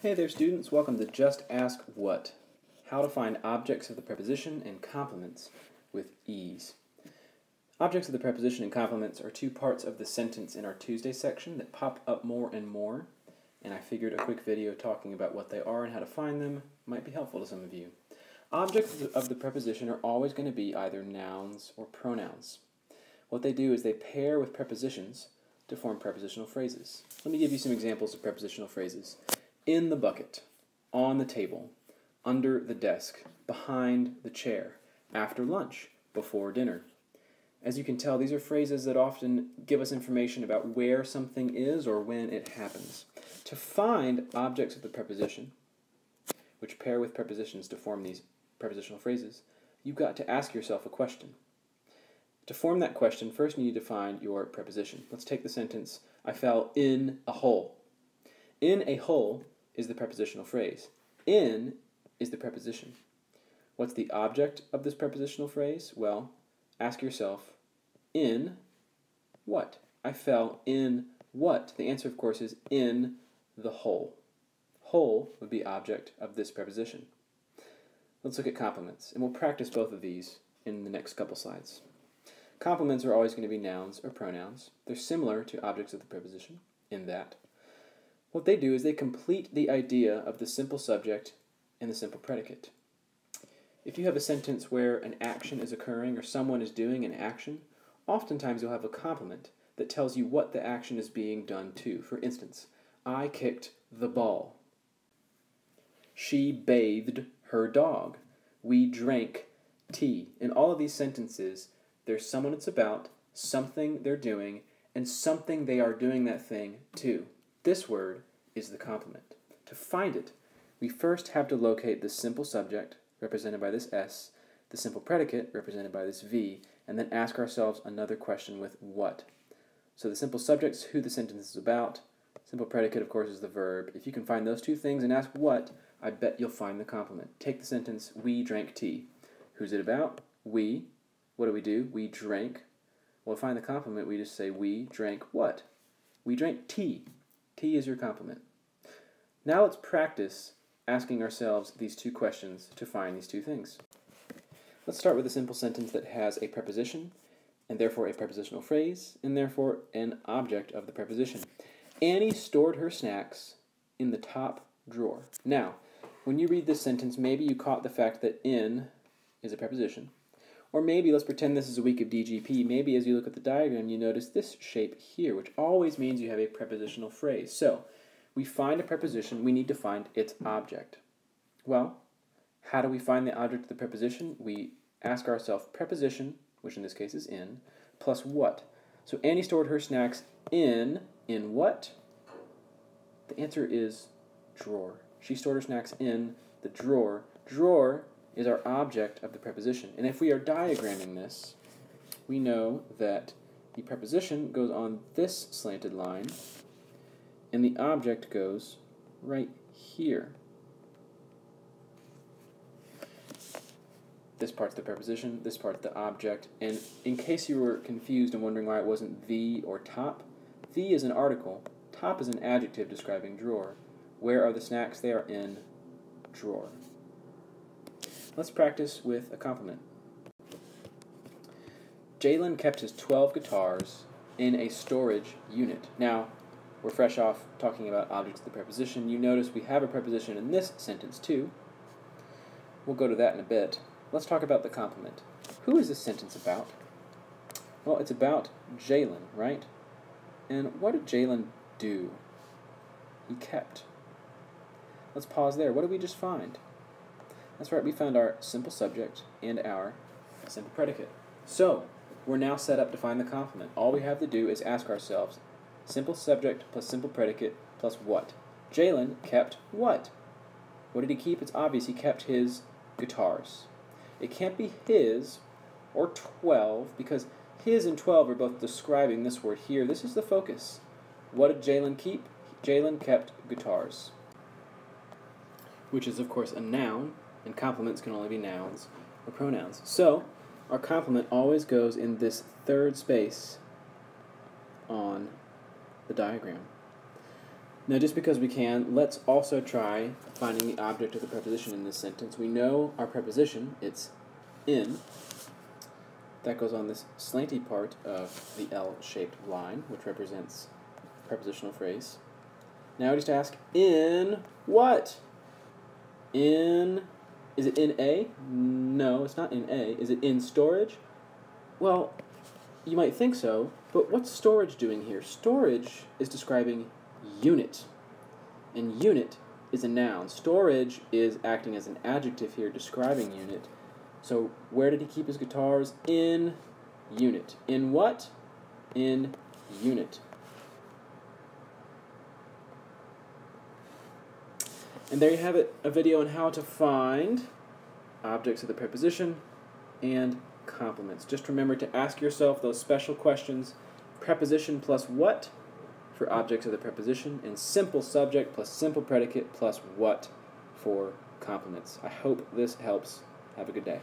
Hey there students, welcome to Just Ask What. How to find objects of the preposition and complements with ease. Objects of the preposition and complements are two parts of the sentence in our Tuesday section that pop up more and more, and I figured a quick video talking about what they are and how to find them might be helpful to some of you. Objects of the preposition are always going to be either nouns or pronouns. What they do is they pair with prepositions to form prepositional phrases. Let me give you some examples of prepositional phrases. In the bucket, on the table, under the desk, behind the chair, after lunch, before dinner. As you can tell, these are phrases that often give us information about where something is or when it happens. To find objects of the preposition, which pair with prepositions to form these prepositional phrases, you've got to ask yourself a question. To form that question, first you need to find your preposition. Let's take the sentence, I fell in a hole. In a hole is the prepositional phrase. In is the preposition. What's the object of this prepositional phrase? Well, ask yourself, in what? I fell in what? The answer, of course, is in the hole. Hole would be object of this preposition. Let's look at complements, and we'll practice both of these in the next couple slides. Complements are always going to be nouns or pronouns. They're similar to objects of the preposition in that what they do is they complete the idea of the simple subject and the simple predicate. If you have a sentence where an action is occurring or someone is doing an action, oftentimes you'll have a complement that tells you what the action is being done to. For instance, I kicked the ball. She bathed her dog. We drank tea. In all of these sentences, there's someone it's about, something they're doing, and something they are doing that thing to. This word is the complement. To find it, we first have to locate the simple subject, represented by this S, the simple predicate, represented by this V, and then ask ourselves another question with what. So the simple subject is who the sentence is about. Simple predicate, of course, is the verb. If you can find those two things and ask what, I bet you'll find the complement. Take the sentence, we drank tea. Who's it about? We. What do? We drank. Well, to find the complement, we just say we drank what? We drank tea. Tea is your complement. Now let's practice asking ourselves these two questions to find these two things. Let's start with a simple sentence that has a preposition, and therefore a prepositional phrase, and therefore an object of the preposition. Annie stored her snacks in the top drawer. Now, when you read this sentence, maybe you caught the fact that in is a preposition. Or maybe, let's pretend this is a week of DGP, maybe as you look at the diagram you notice this shape here, which always means you have a prepositional phrase. So, we find a preposition, we need to find its object. Well, how do we find the object of the preposition? We ask ourselves preposition, which in this case is in, plus what? So Annie stored her snacks in what? The answer is drawer. She stored her snacks in the drawer. Drawer is our object of the preposition. And if we are diagramming this, we know that the preposition goes on this slanted line, and the object goes right here. This part's the preposition, this part's the object, and in case you were confused and wondering why it wasn't the or top, the is an article, top is an adjective describing drawer. Where are the snacks? They are in drawer. Let's practice with a complement. Jalen kept his 12 guitars in a storage unit. Now, we're fresh off talking about objects of the preposition. You notice we have a preposition in this sentence too. We'll go to that in a bit. Let's talk about the complement. Who is this sentence about? Well, it's about Jalen, right? And what did Jalen do? He kept. Let's pause there. What did we just find? That's right, we found our simple subject and our simple predicate. So, we're now set up to find the complement. All we have to do is ask ourselves, simple subject plus simple predicate plus what? Jalen kept what? What did he keep? It's obvious he kept his guitars. It can't be his or 12 because his and 12 are both describing this word here. This is the focus. What did Jalen keep? Jalen kept guitars, which is of course a noun, and complements can only be nouns or pronouns. So, our complement always goes in this third space on the diagram. Now, just because we can, let's also try finding the object of the preposition in this sentence. We know our preposition, it's in. That goes on this slanty part of the L-shaped line, which represents prepositional phrase. Now I just ask, in what? Is it in A? No, it's not in A. Is it in storage? Well, you might think so, but what's storage doing here? Storage is describing unit, and unit is a noun. Storage is acting as an adjective here, describing unit. So where did he keep his guitars? In unit. In what? In unit. And there you have it, a video on how to find objects of the preposition and complements. Just remember to ask yourself those special questions: preposition plus what for objects of the preposition, and simple subject plus simple predicate plus what for complements. I hope this helps. Have a good day.